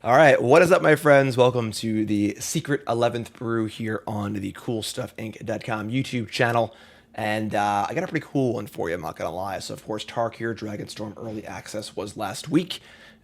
All right, what is up, my friends? Welcome to the secret 11th brew here on the CoolStuffInc.com YouTube channel. And I got a pretty cool one for you, I'm not going to lie. So, of course, Tarkir Dragonstorm Early Access was last week.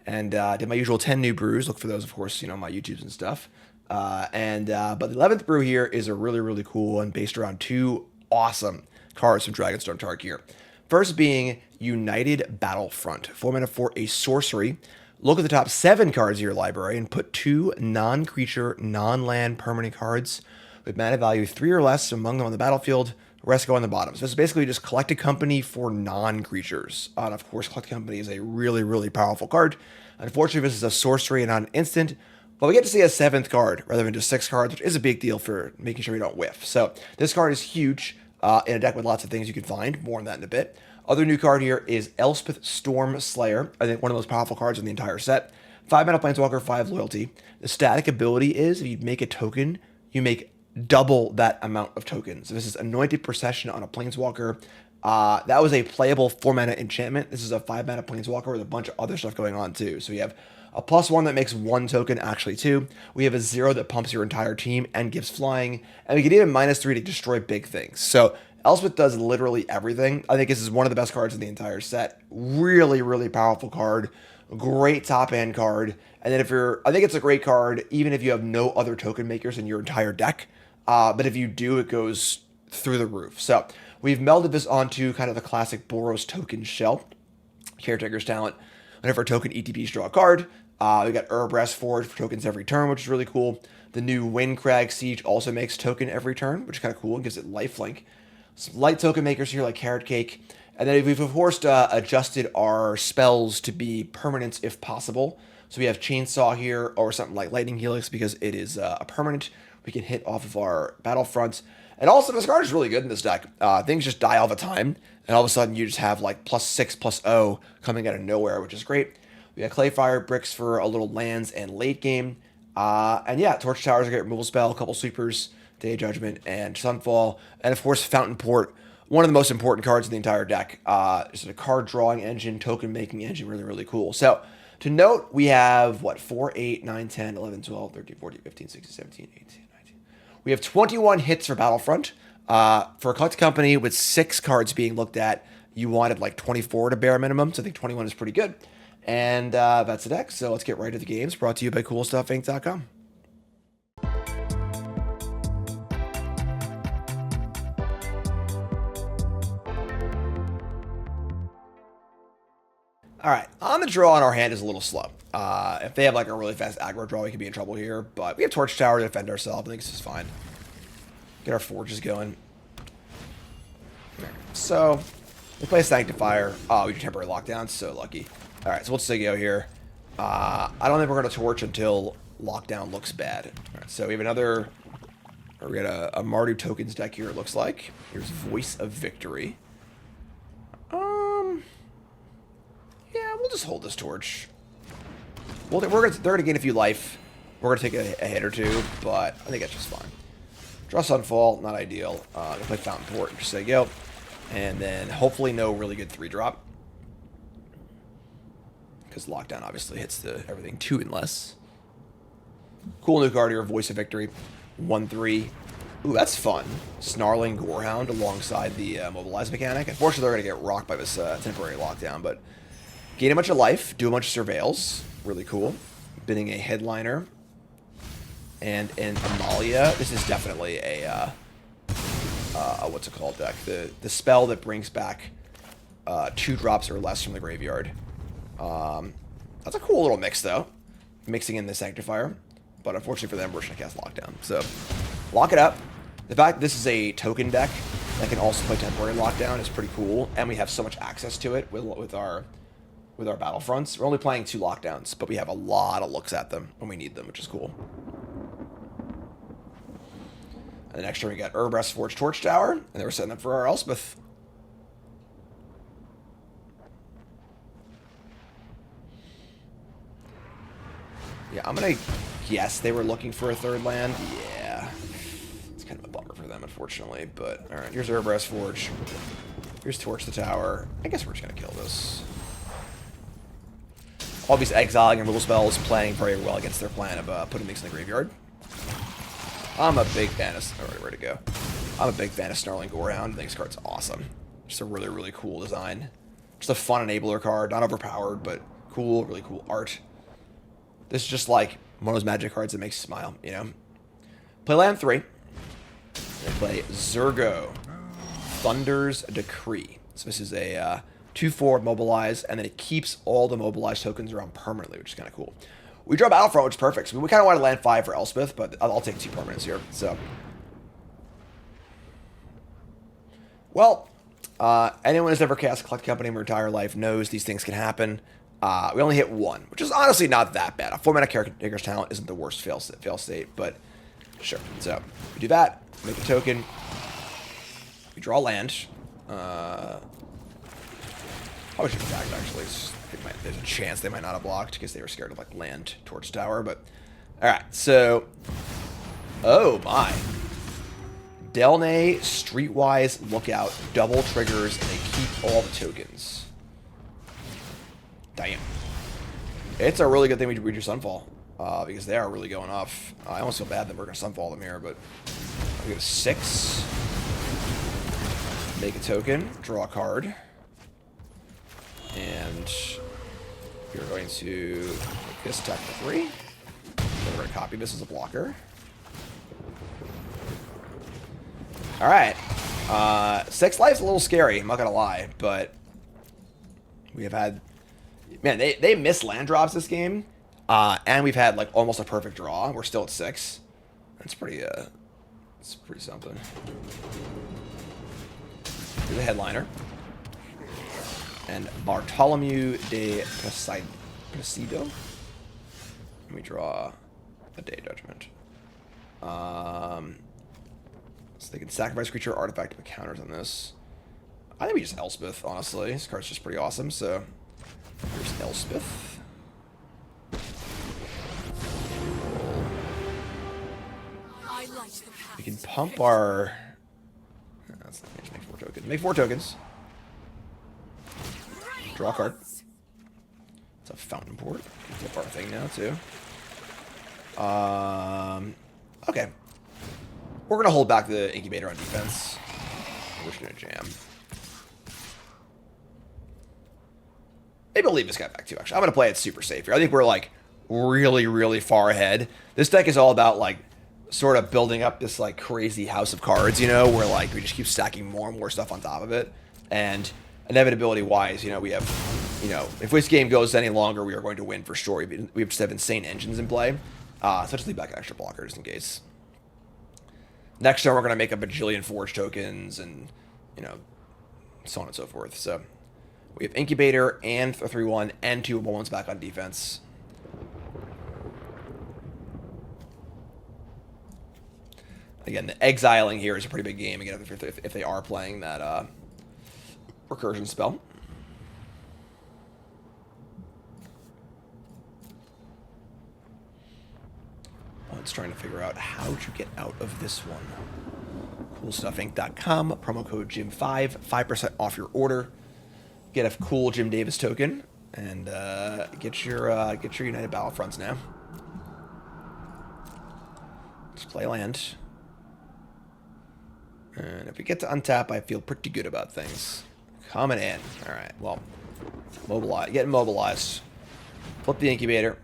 And did my usual 10 new brews. Look for those, of course, my YouTubes and stuff. But the 11th brew here is a really, really cool one based around two awesome cards from Dragonstorm Tarkir. First being United Battlefront, 4 mana for a sorcery. Look at the top 7 cards of your library and put 2 non-creature, non-land permanent cards with mana value 3 or less among them on the battlefield. The rest go on the bottom. So it's basically just Collect a Company for non-creatures. And of course, Collect a Company is a really, really powerful card. Unfortunately, this is a sorcery and not an instant. But we get to see a 7th card rather than just 6 cards, which is a big deal for making sure we don't whiff. So this card is huge in a deck with lots of things you can find. More on that in a bit. Other new card here is Elspeth Storm Slayer. I think one of the most powerful cards in the entire set. 5 mana Planeswalker, 5 loyalty. The static ability is if you make a token, you make double that amount of tokens. So this is Anointed Procession on a Planeswalker. That was a playable 4 mana enchantment. This is a 5 mana Planeswalker with a bunch of other stuff going on too. So you have a +1 that makes 1 token, actually 2. We have a 0 that pumps your entire team and gives flying. And we get even -3 to destroy big things. So Elspeth does literally everything. I think this is one of the best cards in the entire set. Really, really powerful card. Great top end card. And then I think it's a great card even if you have no other token makers in your entire deck. But if you do, it goes through the roof. So we've melded this onto kind of the classic Boros token shell. Caretaker's talent. Whenever a token ETBs, draw a card. We got Urabrask Forge for tokens every turn, which is really cool. The new Windcrag Siege also makes token every turn, which is kind of cool and gives it lifelink. Some light token makers here like Caretaker. And then we've, of course, adjusted our spells to be permanents if possible. So we have Chainsaw here or something like Lightning Helix because it is a permanent. We can hit off of our Battlefront. And also, this card is really good in this deck. Things just die all the time. And all of a sudden, you just have like +6/+0 coming out of nowhere, which is great. We got Clayfire, Bricks for a little lands and late game. And yeah, Torch Tower is a great removal spell, a couple sweepers. Day of Judgment, and Sunfall, and of course Fountainport, one of the most important cards in the entire deck. It's a card drawing engine, token making engine, really, really cool. So, to note, we have, 4, 8, 9, 10, 11, 12, 13, 14, 15, 16, 17, 18, 19. We have 21 hits for Battlefront. For a Collect Company with 6 cards being looked at, you wanted like 24 to bare minimum, so I think 21 is pretty good. And that's the deck, so let's get right to the games, brought to you by CoolStuffInc.com. All right, on the draw on our hand is a little slow. If they have like a really fast aggro draw, we could be in trouble here. But we have Torch Tower to defend ourselves. I think this is fine. Get our forges going. So, we play Sanctifier. Oh, we do temporary lockdown. So lucky. All right, so let's go here. I don't think we're going to torch until lockdown looks bad. All right, so we have another... We got a Mardu tokens deck here, it looks like. Here's Voice of Victory. Yeah, we'll just hold this torch. Well, they're going to gain a few life. We're going to take a hit or two, but I think that's just fine. Draw Sunfall, not ideal. Gonna play Fountainport, just say go. And then hopefully no really good 3-drop. Because Lockdown obviously hits everything 2 and less. Cool new card here, Voice of Victory. 1/3. Ooh, that's fun. Snarling Gorehound alongside the Mobilize mechanic. Unfortunately, they're going to get rocked by this temporary lockdown, but... Gain a bunch of life, do a bunch of surveils. Really cool. Bidding a Headliner. And an Amalia. This is definitely a, what's it called deck? The spell that brings back 2 drops or less from the graveyard. That's a cool little mix, though. Mixing in the Sanctifier. But unfortunately for them, we're going to cast Lockdown. So, lock it up. The fact this is a token deck that can also play temporary Lockdown is pretty cool. And we have so much access to it with our Battlefronts. We're only playing 2 lockdowns, but we have a lot of looks at them when we need them, which is cool. And the next turn we got Urabrask Forge Torch Tower, and then we're setting up for our Elspeth. Yeah, I'm gonna guess they were looking for a 3rd land. Yeah. It's kind of a bummer for them, unfortunately, but alright, here's Urabrask Forge. Here's Torch the Tower. I guess we're just gonna kill this. all these exiling and removal spells playing very well against their plan of putting things in the graveyard. I'm a big fan of... Alright, where to go? I'm a big fan of Snarling Gorehound. I think this card's awesome. Just a really, really cool design. Just a fun enabler card. Not overpowered, but cool. Really cool art. This is just like one of those Magic cards that makes you smile, you know? Play land 3. They play Zurgo. Thunder's Decree. So this is a 2/4 mobilize, and then it keeps all the mobilized tokens around permanently, which is kind of cool. We draw Battlefront, which is perfect. So we kind of want to land 5 for Elspeth, but I'll take 2 permanents here. So, well, anyone who's ever cast Collect Company in their entire life knows these things can happen. We only hit 1, which is honestly not that bad. A 4-mana Caretaker's Talent isn't the worst fail state, but sure. So we do that, make a token, we draw land. Probably should have attacked, actually. There's a chance they might not have blocked because they were scared of, like, land towards tower, but... Alright, so... Oh, my. Delnay, Streetwise, Lookout, double triggers, and they keep all the tokens. Damn. It's a really good thing we do Sunfall, because they are really going off. I almost feel bad that we're going to Sunfall them here, but... We go 6. Make a token, draw a card. And you're going to make this attack for 3. Then we're going to copy this as a blocker. Alright. 6 life's a little scary, I'm not going to lie, but we have had... Man, they missed land drops this game, and we've had like almost a perfect draw. We're still at 6. That's pretty, it's pretty something. Here's a headliner. And Bartholomew de Placido. Let me draw a Day Judgment. So they can sacrifice creature, artifact, to put counters on this. I think we just Elspeth, honestly. This card's just pretty awesome, so... Here's Elspeth. We can pump our... That's not going to make 4 tokens. Make 4 tokens. Draw a card. It's a Fountainport. It's our thing now, too. Okay. We're going to hold back the Incubator on defense. We're just going to jam. Maybe I'll leave this guy back, too, actually. I'm going to play it super safe here. I think we're, like, really, really far ahead. This deck is all about, like, sort of building up this, like, crazy house of cards, you know, where, like, we just keep stacking more and more stuff on top of it. And... inevitability-wise, you know, we have, you know, if this game goes any longer, we are going to win for sure. We just have insane engines in play. So just leave back an extra blocker just in case. Next turn, we're going to make a bajillion Forge tokens and, you know, so on and so forth. So we have Incubator and a 3/1 and 2 1/1s back on defense. Again, the exiling here is a pretty big game. Again, if they are playing that... recursion spell. Well, it's trying to figure out how to get out of this one. CoolStuffInc.com, promo code Jim5, 5% off your order. Get a cool Jim Davis token and get your United Battlefronts now. Just play land. And if we get to untap, I feel pretty good about things. Coming in. Alright, well. Mobilize. Getting mobilized. Flip the Incubator.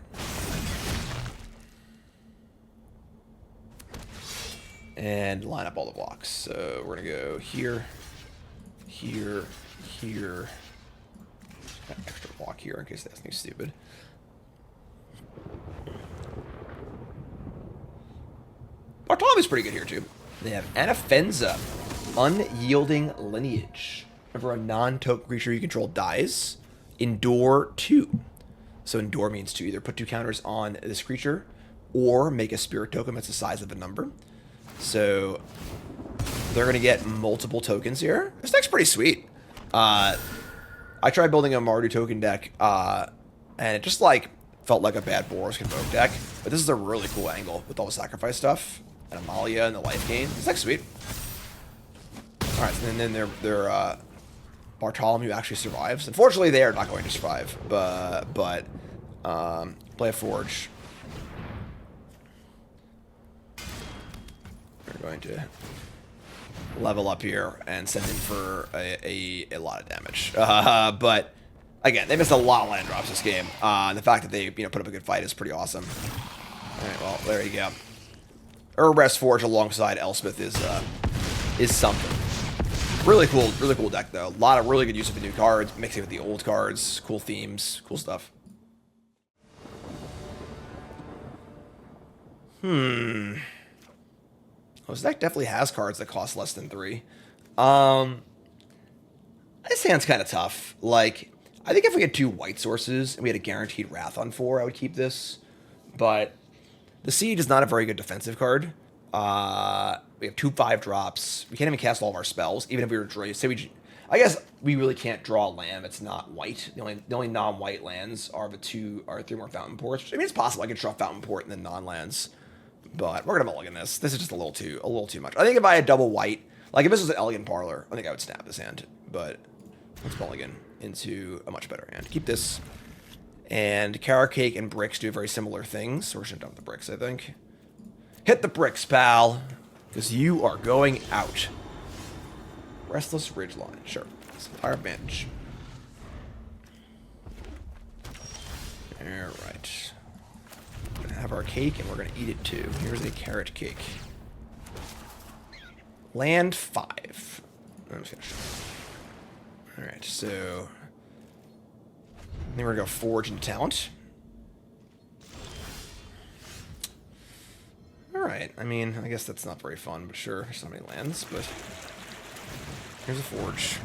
And line up all the blocks. So we're going to go here, here, here. Got an extra block here in case that's anything stupid. Bartolomew's pretty good here too. They have Anafenza. Unyielding Lineage. Whenever a non-token creature you control dies, endure 2. So endure means to either put 2 counters on this creature or make a spirit token that's the size of a number. So they're going to get multiple tokens here. This deck's pretty sweet. I tried building a Mardu token deck, and it just like felt like a bad Boros Convoke deck. But this is a really cool angle with all the sacrifice stuff and Amalia and the life gain. This deck's sweet. All right, and then Bartholomew actually survives. Unfortunately, they are not going to survive, but Play a Forge. We're going to level up here and send in for a lot of damage. But again, they missed a lot of land drops this game. And the fact that they put up a good fight is pretty awesome. All right, well, there you go. Urabrask Forge alongside Elspeth is something. Really cool deck though. A lot of really good use of the new cards, mixing with the old cards, cool themes, cool stuff. Oh, this deck definitely has cards that cost less than 3. This hand's kind of tough. Like, I think if we had 2 white sources and we had a guaranteed Wrath on 4, I would keep this. But the Siege is not a very good defensive card. We have 2 5-drops. We can't even cast all of our spells, even if we were drawing. I guess we really can't draw a land that's not white. The only non-white lands are the 3 more Fountainports. I mean, it's possible I could draw Fountainport and then non-lands, but we're gonna mulligan this. This is just a little too much. I think if I had double white, like if this was an Elegant Parlor, I think I would snap this hand. But let's mulligan into a much better hand. Keep this. And Caretaker and Bricks do very similar things. So we're just gonna dump the Bricks, I think. Hit the bricks, pal, because you are going out. Restless Ridgeline, sure. Inspiring Vantage. Alright. We're going to have our cake, and we're going to eat it too. Here's a carrot cake. Land 5. I'm just going to show. Alright, so I think we're going to go Forge and Talent. Alright, I mean, I guess that's not very fun, but sure, there's not many lands, but here's a Forge.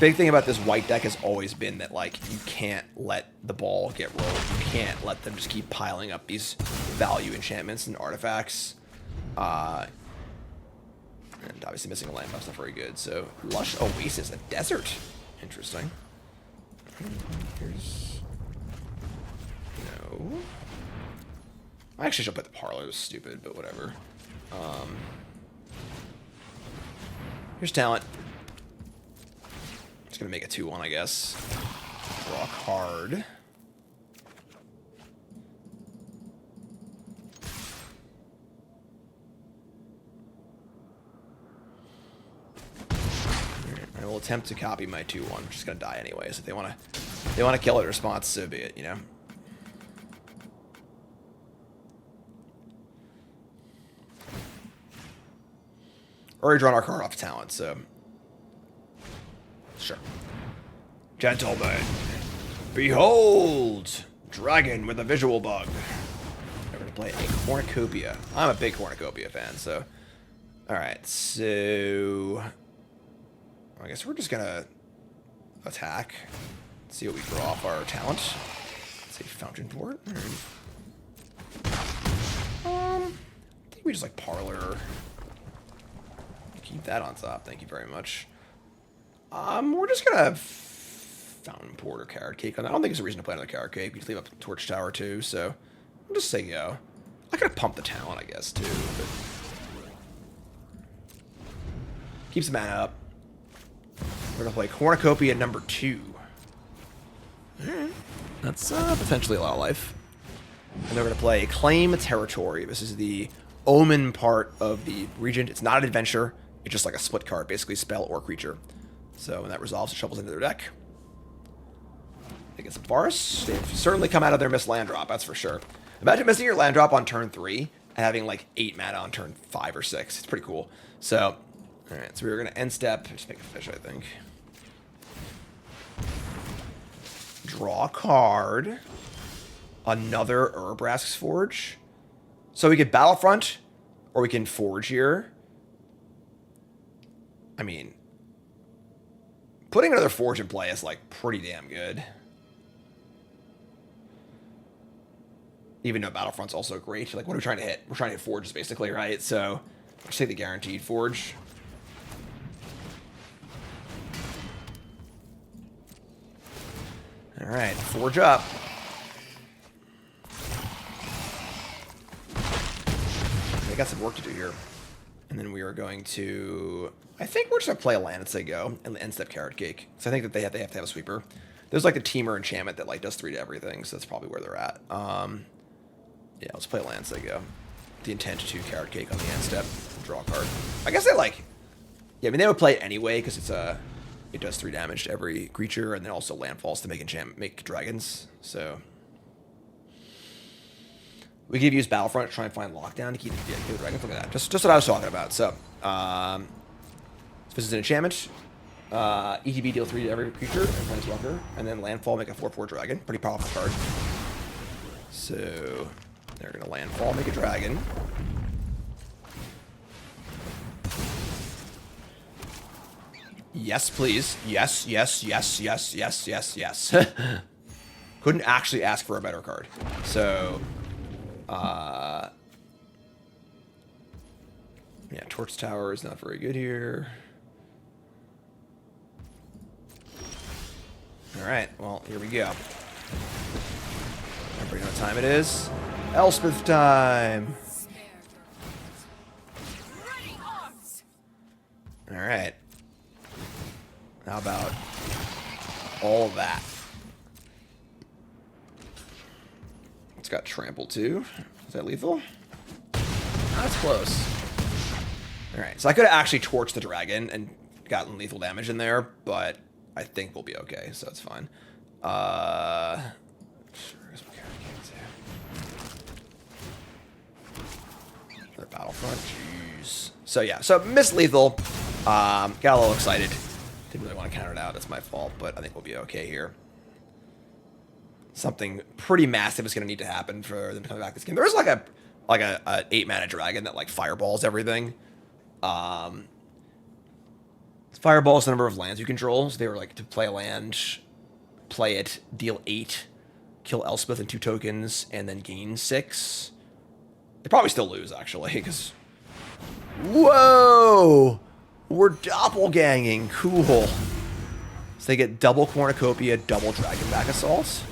Big thing about this white deck has always been that, like, you can't let the ball get rolled. You can't let them just keep piling up these value enchantments and artifacts. And obviously missing a land buff's not very good, so Lush Oasis, a desert. Interesting. Here's... No. I actually should put the Parlor. It was stupid, but whatever. Here's Talent. Just gonna make a 2-1, I guess. Draw a card. I will attempt to copy my 2-1. I'm just gonna die anyways. If they wanna kill it in response, so be it, you know. Already drawn our card off Talent, so sure. Gentlemen, behold, dragon with a visual bug. We're gonna play a Cornucopia. I'm a big Cornucopia fan, so all right. So I guess we're just gonna attack. See what we draw off our Talent. Let's say Fountainport. I think we just like Parlor. Keep that on top. Thank you very much. We're just gonna have Fountainport or Caretaker. I don't think there's a reason to play another Caretaker. You can leave up Torch Tower too, so I'll just say go. I could pump the Talent, I guess, too. But keeps the mana up. We're gonna play Cornucopia number 2. Alright. That's potentially a lot of life. And they're gonna play Claim Territory. This is the Omen part of the Regent. It's not an adventure. It's just like a split card, basically spell or creature. So when that resolves, it shovels into their deck. They get some forests. They've certainly come out of their missed land drop, that's for sure. Imagine missing your land drop on turn 3 and having like 8 mana on turn 5 or 6. It's pretty cool. So, alright, so we're going to end step. Just make a fish, I think. Draw a card. Another Urabrask's Forge. So we could Battlefront, or we can Forge here. I mean, putting another Forge in play is, like, pretty damn good. Even though Battlefront's also great. Like, what are we trying to hit? We're trying to hit Forges, basically, right? So, let's take the guaranteed Forge. Alright, Forge up. They got some work to do here. And then we are going to... I think we're just going to play a land as they go, and end step Caretaker. So I think that they have to have a sweeper. There's like the Teamer enchantment that like does 3 to everything, so that's probably where they're at. Yeah, let's play land as they go. The intent to Caretaker on the end step, draw a card. I guess they like... Yeah, I mean, they would play it anyway, because it's it does 3 damage to every creature, and then also landfalls to make dragons, so... We could use Battlefront to try and find lockdown to keep the dragons. Look at that. Just what I was talking about. So, this is an enchantment. ETB deal 3 to every creature and planeswalker, and then landfall make a 4/4 dragon. Pretty powerful card. So they're gonna landfall, make a dragon. Yes, please. Yes, yes, yes, yes, yes, yes, yes. Couldn't actually ask for a better card. So, yeah, Torch Tower is not very good here. Alright, well, here we go. Everybody know what time it is? Elspeth time! Alright. How about all of that? It's got trample too. Is that lethal? That's close. Alright, so I could have actually torched the dragon and gotten lethal damage in there, but I think we'll be okay, so it's fine. Another Battlefront, jeez. So yeah, so missed lethal. Got a little excited. Didn't really want to counter it out, that's my fault, but I think we'll be okay here. Something pretty massive is going to need to happen for them to come back this game. There is like a 8-mana dragon that like fireballs everything. Fireballs the number of lands you control. So they were like to play a land, play it, deal 8, kill Elspeth and 2 tokens, and then gain 6. They probably still lose actually, because whoa, we're doppelganging. Cool. So they get double cornucopia, double dragonback assault.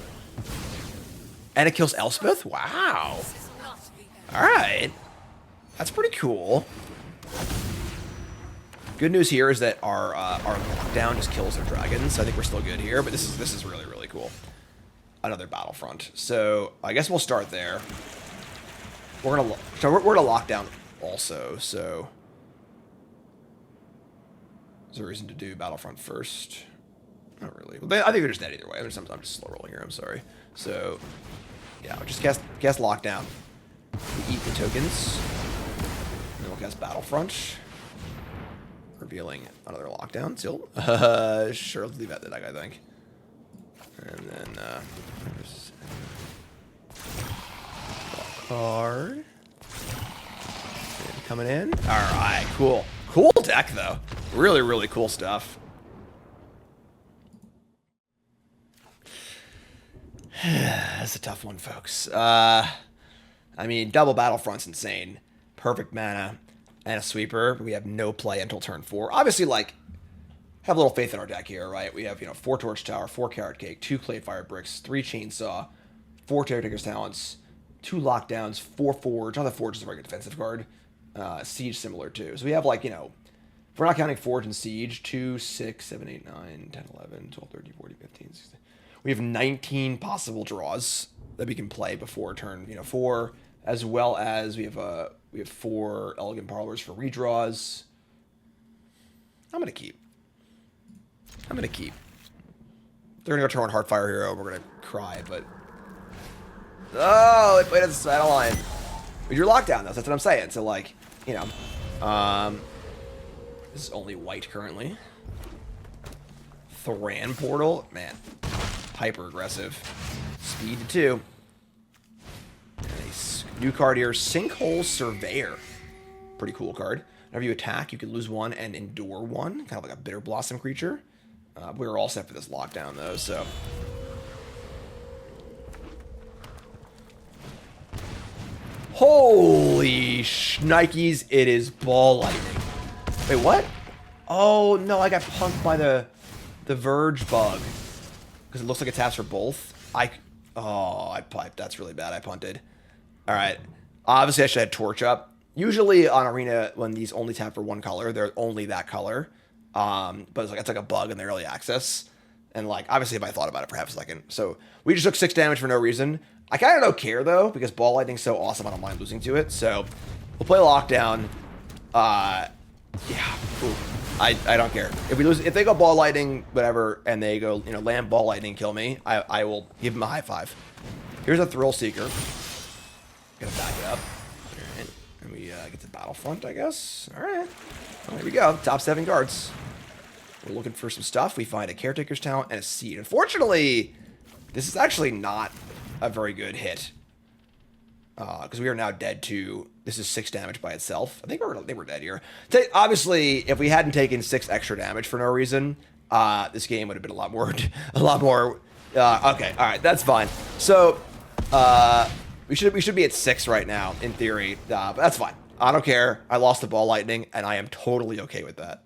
And it kills Elspeth? Wow. Alright. That's pretty cool. Good news here is that our lockdown just kills their dragons, so I think we're still good here, but this is really, really cool. Another Battlefront. So I guess we'll start there. We're gonna lock down also, so is there a reason to do Battlefront first? Not really. I think we're just dead either way. I'm just slow rolling here, I'm sorry. So yeah, I'll just cast lockdown. We eat the tokens. And then we'll cast Battlefront. Revealing another lockdown seal. Sure, let's leave that I think. And then card. Coming in. Alright, cool. Cool deck though. Really, really cool stuff. That's a tough one, folks. I mean, double Battlefront's insane. Perfect mana and a sweeper. We have no play until turn 4. Obviously, like, have a little faith in our deck here, right? We have, 4 Torch Tower, 4 Carrot Cake, 2 Clay Fire Bricks, 3 Chainsaw, 4 Caretaker's Talents, 2 Lockdowns, 4 Forge. Another Forge is a very good defensive card. Siege similar too. So we have, like, if we're not counting Forge and Siege, 2, 6, 7, 8, 9, 10, 11, 12, 13, 14, 15, 16. We have 19 possible draws that we can play before turn 4, as well as we have 4 Elegant Parlors for redraws. I'm gonna keep. They're gonna go turn on Heartfire Hero. We're gonna cry, but oh, they played as a Battle Line. We drew lockdown though. So that's what I'm saying. So like, this is only white currently. Thran Portal, man. Hyper aggressive. Speed to 2. And a new card here, Sinkhole Surveyor. Pretty cool card. Whenever you attack, you can lose 1 and endure 1. Kind of like a Bitter Blossom creature. We were all set for this lockdown though, so. Holy shnikes, it is Ball Lightning. Wait, what? Oh no, I got punked by the Verge bug. Because it looks like it taps for both. I piped. That's really bad. I punted. Alright. Obviously, I should have Torch up. Usually on Arena, when these only tap for one color, they're only that color. But it's like a bug in the early access. And like, obviously, if I thought about it for half a second. So we just took 6 damage for no reason. I kind of don't care though, because Ball Lightning's so awesome, I don't mind losing to it. So we'll play Lockdown. Yeah, ooh, I don't care. If we lose, if they go Ball Lightning, whatever, and they go, you know, land Ball Lightning, kill me, I will give them a high five. Here's a Thrill Seeker. Gonna back it up. All right. And we get to Battlefront, I guess. All right. Well, here we go. Top 7 cards. We're looking for some stuff. We find a Caretaker's Talent and a Seed. Unfortunately, this is actually not a very good hit. Because we are now dead to... This is 6 damage by itself. I think they were dead here. Obviously, if we hadn't taken 6 extra damage for no reason, this game would have been a lot more... okay, all right, that's fine. So, we should be at 6 right now, in theory. But that's fine. I don't care. I lost the Ball Lightning, and I am totally okay with that.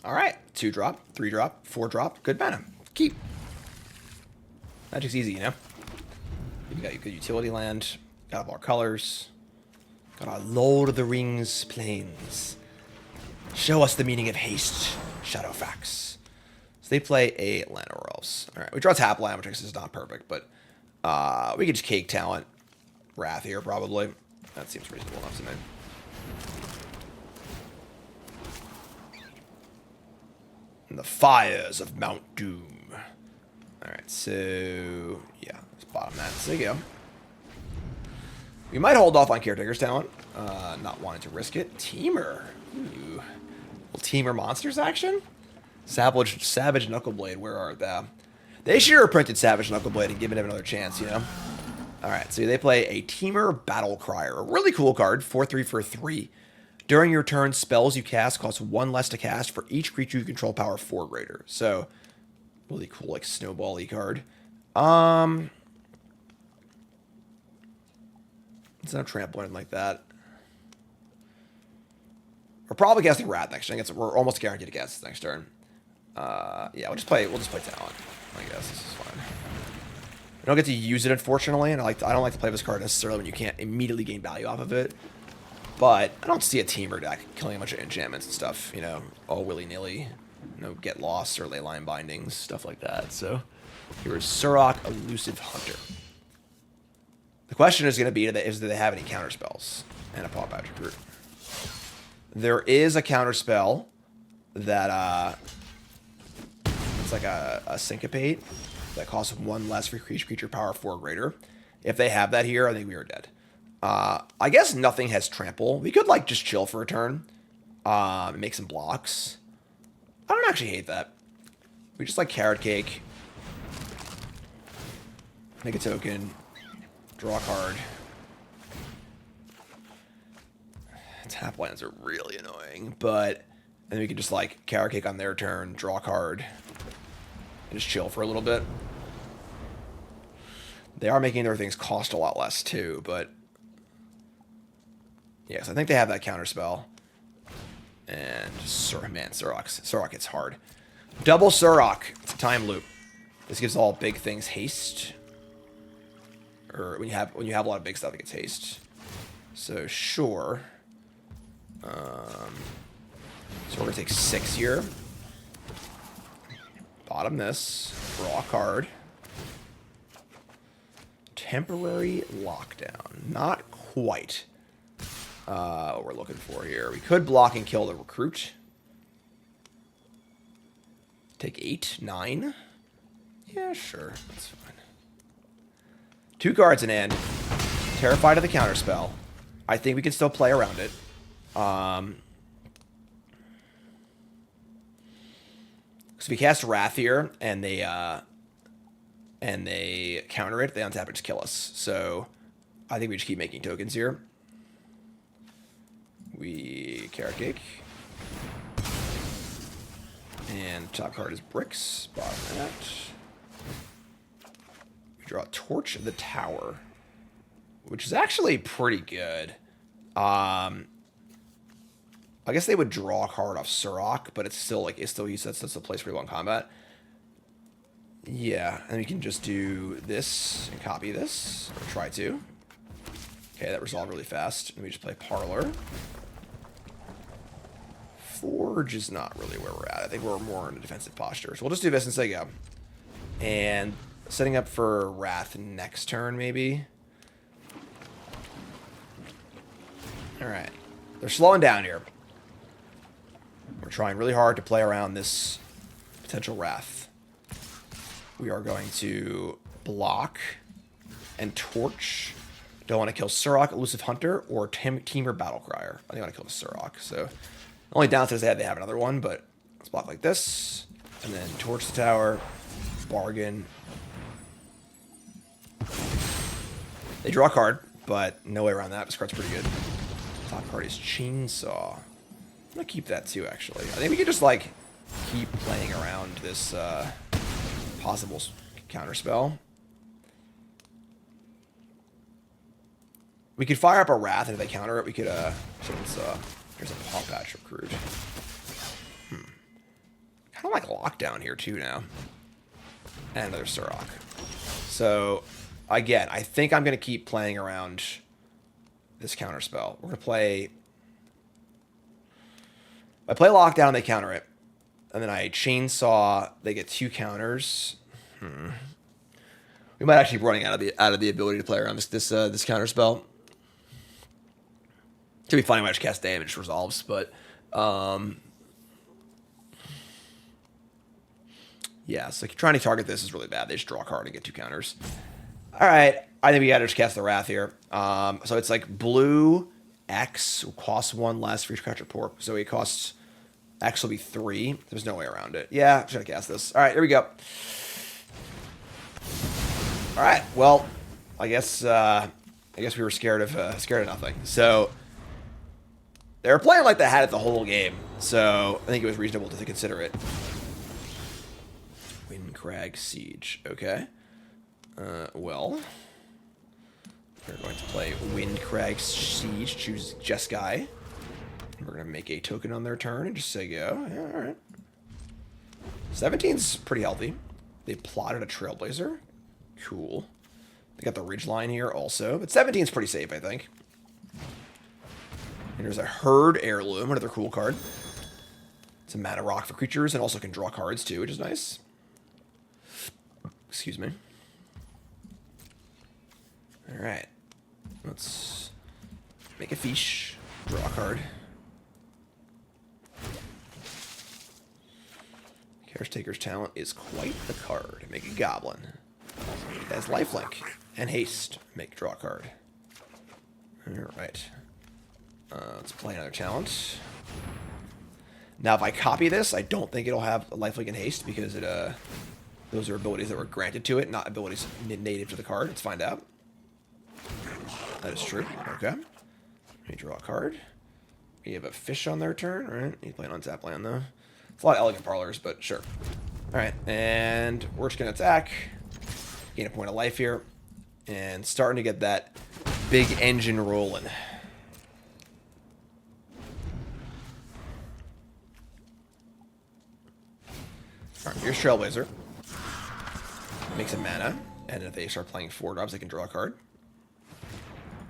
All right, 2-drop, 3-drop, 4-drop. Good mana. Keep. Magic's easy, you know? You got your good utility land. Got all our colors. Got our Lord of the Rings plains. Show us the meaning of haste, Shadowfax. So they play a Land of Elves. All right, we draw tap land, which I guess is not perfect, but we could just cake talent Wrath here, probably. That seems reasonable enough to me. And the Fires of Mount Doom. Alright, so... yeah, let's bottom that. So there you go. We might hold off on Caretaker's Talent. Not wanting to risk it. Teamer. Ooh. Little Teamer Monsters action? Savage Knuckleblade, where are they? They should have printed Savage Knuckleblade and given him another chance, you know? Alright, so they play a Teamer Battle Crier. A really cool card. 4/3 for 3. During your turn, spells you cast cost 1 less to cast for each creature you control power 4 greater. So, really cool, like, snowball-y card. It's not trample or anything like that. We're probably casting Rat next turn. We're almost guaranteed to cast next turn. Yeah, we'll just play Talent. I guess this is fine. We don't get to use it, unfortunately, and I don't like to play this card necessarily when you can't immediately gain value off of it. But I don't see a Teamer deck killing a bunch of enchantments and stuff, you know, all willy-nilly. No Get Lost or Leyline Bindings, stuff like that. So here is Surrak, Elusive Hunter. The question is going to be, do they have any counter spells? And a Pop Attribute. There is a counter spell that it's like a Syncopate that costs 1 less for creature power 4 greater. If they have that here, I think we are dead. I guess nothing has trample. We could like just chill for a turn, make some blocks. I don't actually hate that. We just like Carrot Cake, make a token, draw a card. Tap lands are really annoying, but then we can just like Carrot Cake on their turn, draw a card, and just chill for a little bit. They are making their things cost a lot less too, but yes, I think they have that counter spell. And man, Surrak hits hard. Double Surrak. It's a time loop. This gives all big things haste. Or when you have a lot of big stuff, it gets haste. So sure. So we're gonna take 6 here. Bottom this. Draw a card. Temporary Lockdown. Not quite what we're looking for here. We could block and kill the Recruit. Take 8, 9. Yeah, sure. That's fine. 2 cards in hand. Terrified of the counterspell. I think we can still play around it. So we cast Wrath here, and they counter it. They untap and just kill us. So I think we just keep making tokens here. We Carrot Cake. And top card is Bricks. Bottom that. We draw Torch of the Tower, which is actually pretty good. I guess they would draw a card off Surrak, but it's still like he says that's a place for long combat. Yeah, and we can just do this and copy this, or try to. Okay, that resolved really fast. Let me just play Parlor. Forge is not really where we're at. I think we're more in a defensive posture. So we'll just do this and say go. And setting up for Wrath next turn, maybe. Alright. They're slowing down here. We're trying really hard to play around this potential Wrath. We are going to block and torch. Don't want to kill Surok, Elusive Hunter, or Teamer Battlecrier. I think I want to kill the Surok. So, the only downside is they have another one, but let's block like this. And then torch the tower. Bargain. They draw a card, but no way around that. This card's pretty good. Top card is Chainsaw. I'm going to keep that too, actually. I think we could just, like, keep playing around this possible counterspell. We could fire up a Wrath, and if they counter it, we could, here's a Paw Patch recruit. Kind of like Lockdown here, too, now. And another Surok. So, again, I think I'm going to keep playing around this counterspell. We're going to play... If I play Lockdown, they counter it. And then I Chainsaw, they get 2 counters. We might actually be running out of the ability to play around this counterspell. Could be funny when I just cast damage resolves, but yeah, so trying to target this is really bad. They just draw a card and get 2 counters. All right, I think we gotta just cast the Wrath here. So it's like blue X costs 1 less for each creature port. So it costs X will be 3. There's no way around it. Yeah, I'm just gonna cast this. All right, here we go. All right, well, I guess we were scared of nothing. So they were playing like they had it the whole game. So I think it was reasonable to consider it. Windcrag Siege. Okay. Well, we're going to play Windcrag Siege. Choose Jeskai. We're going to make a token on their turn and just say go. Yeah, all right. 17's pretty healthy. They plotted a Trailblazer. Cool. They got the Ridgeline here also. But 17's pretty safe, I think. And there's a Herd Heirloom, another cool card. It's a mana rock for creatures and also can draw cards too, which is nice. Excuse me. Alright. Let's make a fish. Draw a card. Caretaker's talent is quite the card. Make a goblin. It has lifelink and haste. Make draw a card. Alright. Let's play another talent. Now, if I copy this, I don't think it'll have lifelink and haste because it those are abilities that were granted to it, not abilities native to the card. Let's find out. That is true. Okay. Let me draw a card. We have a fish on their turn. All right. He's playing on tap land, though. It's a lot of Elegant Parlors, but sure. All right. And we're just going to attack. Gain a point of life here. And starting to get that big engine rolling. All right. Here's Trailblazer. Makes a mana. And if they start playing 4 drops, they can draw a card.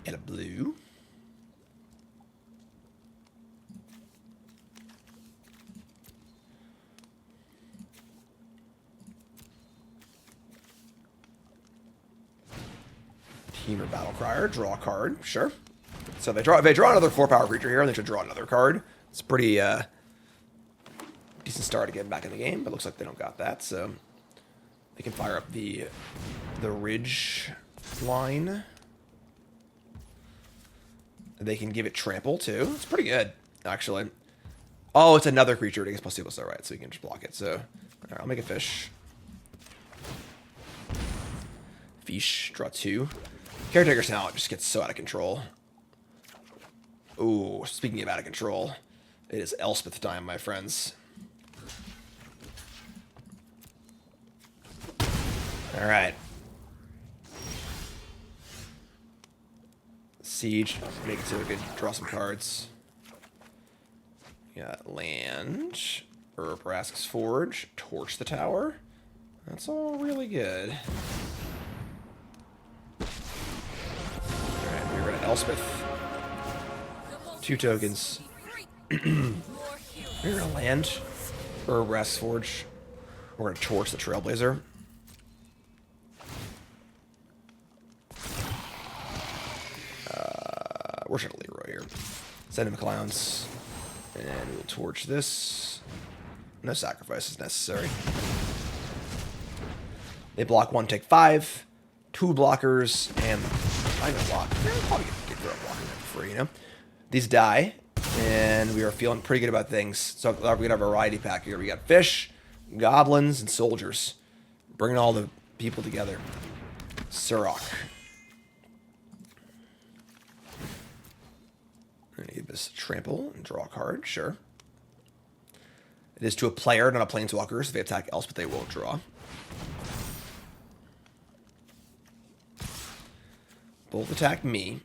And a blue. Teamer Battlecrier, draw a card, sure. So if they draw another 4-power creature here, they should draw another card. It's pretty decent start to get back in the game, but looks like they don't got that, so they can fire up the Ridge line. They can give it trample too. It's pretty good, actually. Oh, it's another creature. It gets plus 2/+, right? So you can just block it. So, all right, I'll make a fish. Fish, draw 2. Caretaker's talent just gets so out of control. Ooh, speaking of out of control, it is Elspeth time, my friends. All right. Siege, make it so we could draw some cards. We got land, Urabrask's Forge, torch the tower. That's all really good. Alright, we're gonna Elspeth. 2 tokens. We're gonna land Urabrask Forge. We're gonna torch the Trailblazer. We're gonna Leroy here. Send him clowns. And we'll torch this. No sacrifice is necessary. They block 1, take 5. 2 blockers, and I'm gonna block. I'll probably get through a blocker for free, you know? These die, and we are feeling pretty good about things. So we got a variety pack here. We got fish, goblins, and soldiers. Bringing all the people together. Surrock. I'm gonna give this trample and draw a card, sure. It is to a player, not a planeswalker, so if they attack Elspeth, they won't draw. Both attack me.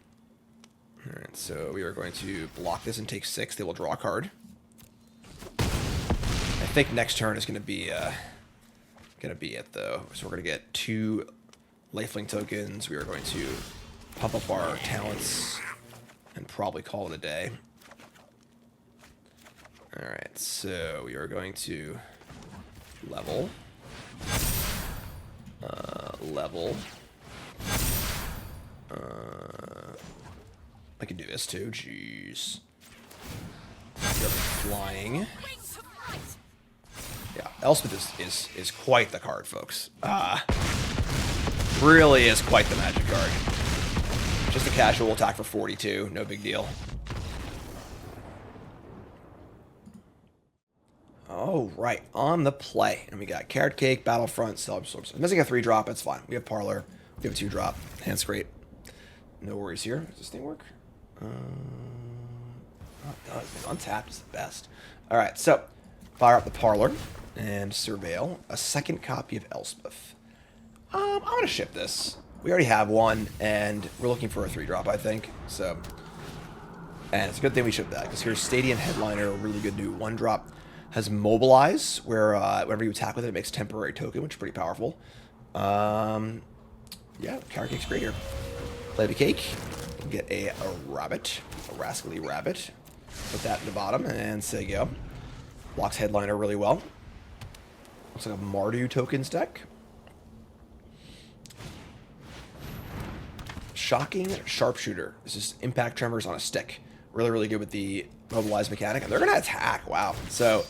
Alright, so we are going to block this and take 6. They will draw a card. I think next turn is going to be it, though. So we're going to get 2 lifelink tokens. We are going to pump up our talents and probably call it a day. Alright, so we are going to level. I can do this too, jeez. Flying. Yeah, Elspeth is quite the card, folks. Really is quite the magic card. Just a casual attack for 42, no big deal. Oh, right, on the play. And we got Caretaker, Battlefront, Celebsorps. I'm missing a 3-drop, it's fine. We have Parlor, we have a 2-drop. Hand's great. No worries here. Does this thing work? It does. Untapped is the best. Alright, so fire up the Parlor and surveil a 2nd copy of Elspeth. I'm going to ship this. We already have one, and we're looking for a 3-drop, I think. So, and it's a good thing we shipped that, because here's Stadium Headliner, a really good new 1-drop. Has Mobilize, where whenever you attack with it, it makes temporary token, which is pretty powerful. Yeah, Caretaker's great here. Play the cake. Get a rabbit, a rascally rabbit. Put that in the bottom and say go. Blocks Headliner really well. Looks like a Mardu tokens deck. Shocking Sharpshooter. This is Impact Tremors on a stick. Really, really good with the Mobilize mechanic. And they're going to attack. Wow. So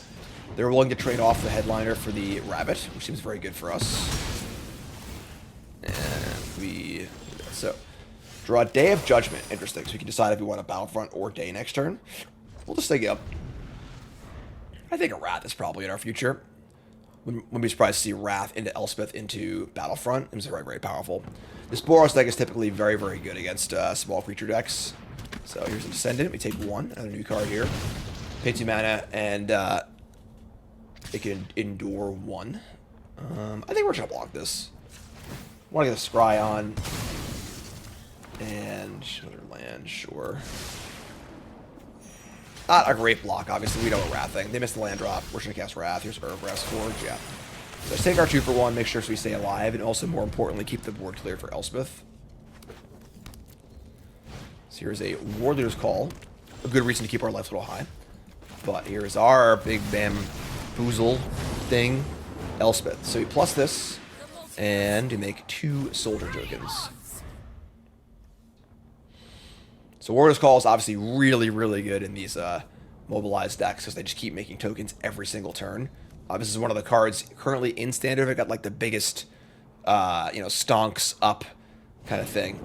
they're willing to trade off the Headliner for the rabbit, which seems very good for us. And we... So... Draw Day of Judgment. Interesting. So we can decide if we want a Battlefront or Day next turn. We'll just take it up. I think a Wrath is probably in our future. Wouldn't be surprised to see Wrath into Elspeth into Battlefront. It's very, very powerful. This Boros deck is typically very, very good against small creature decks. So here's a Descendant. We take 1. Another new card here. Pay 2 mana, and it can endure 1. I think we're going to block this. Want to get a Scry on. And another land, sure. Not a great block, obviously. We know a Wrath thing. They missed the land drop. We're going to cast Wrath. Here's Urabrask Forge, yeah. So let's take our 2 for 1, make sure we stay alive, and also, more importantly, keep the board clear for Elspeth. So here's a Warrior's Call. A good reason to keep our life a little high. But here's our big bamboozle thing, Elspeth. So we plus this, and we make 2 soldier tokens. So Warrior's Call is obviously really, really good in these mobilized decks because they just keep making tokens every single turn. This is one of the cards currently in Standard. It got like the biggest, stonks up kind of thing.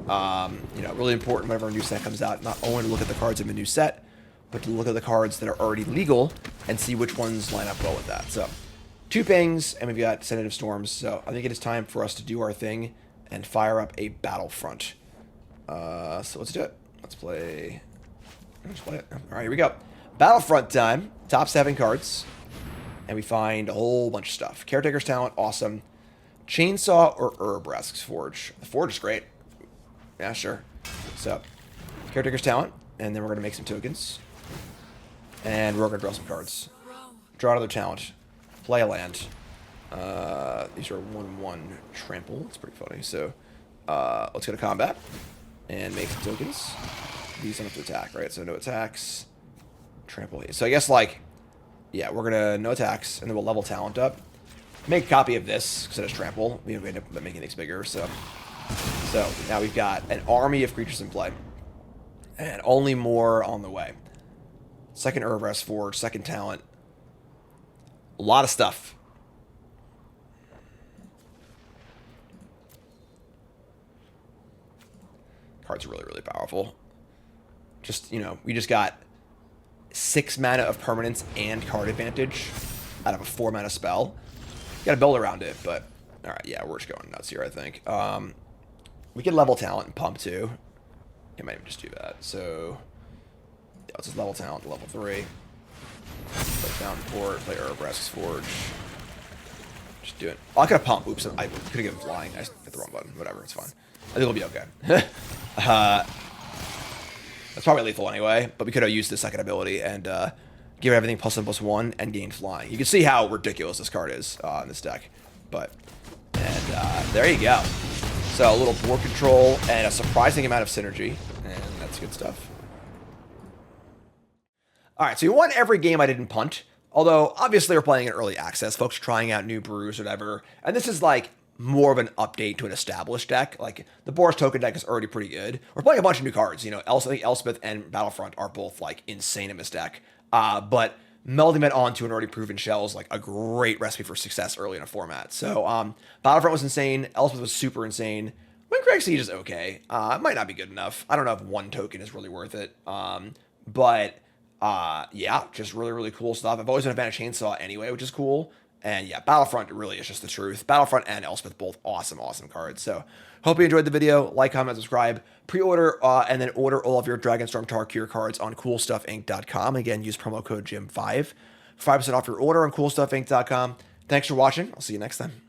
Really important whenever a new set comes out, not only to look at the cards in the new set, but to look at the cards that are already legal and see which ones line up well with that. So 2 pings, and we've got Sedative Storms. So I think it is time for us to do our thing and fire up a Battlefront. So let's do it. Let's play it. All right, here we go. Battlefront time. Top 7 cards. And we find a whole bunch of stuff. Caretaker's Talent, awesome. Chainsaw or Urabrask's Forge. The Forge is great. Yeah, sure. So, Caretaker's Talent. And then we're going to make some tokens. And we're going to draw some cards. Draw another talent. Play a land. These are 1/1 trample. It's pretty funny. So, let's go to combat. and make some tokens. These don't have to attack, right? So no attacks. Trample these. So I guess, like, yeah, we're gonna no attacks, and then we'll level talent up. Make a copy of this instead of trample. We end up making things bigger. So now we've got an army of creatures in play, and only more on the way. Second Urabrask Forge, second talent. A lot of stuff. Cards are really, really powerful. Just, you know, we just got 6 mana of permanence and card advantage out of a 4 mana spell. You gotta build around it, but alright, yeah, we're just going nuts here, I think. We can level talent and pump too. I might even just do that. So yeah, let's just level talent to level 3. Play Fountainport, play Urabrask's Forge. Just do it. Oh, I could have pump. Oops, I could have given flying. I just hit the wrong button. Whatever, it's fine. I think it'll be okay. That's probably lethal anyway, but we could have used the second ability and give everything +1/+1 and gain flying. You can see how ridiculous this card is in this deck. But, and there you go. So a little board control and a surprising amount of synergy, and that's good stuff. Alright, so you won every game I didn't punt, although obviously we're playing in early access, folks trying out new brews or whatever, and this is like more of an update to an established deck. Like, the Boros token deck is already pretty good. We're playing a bunch of new cards, you know, I think Elspeth and Battlefront are both, like, insane in this deck, but melding that onto an already proven shell is, like, a great recipe for success early in a format. So, Battlefront was insane, Elspeth was super insane, Windcrag Siege is okay, it might not be good enough, I don't know if 1 token is really worth it, but, yeah, just really, really cool stuff. I've always been a fan of Chainsaw anyway, which is cool. And yeah, Battlefront really is just the truth. Battlefront and Elspeth, both awesome, awesome cards. So, hope you enjoyed the video. Like, comment, subscribe. Pre-order, and then order all of your Dragonstorm Tarkir cards on CoolStuffInc.com. Again, use promo code JIM5 for 5% off your order on CoolStuffInc.com. Thanks for watching. I'll see you next time.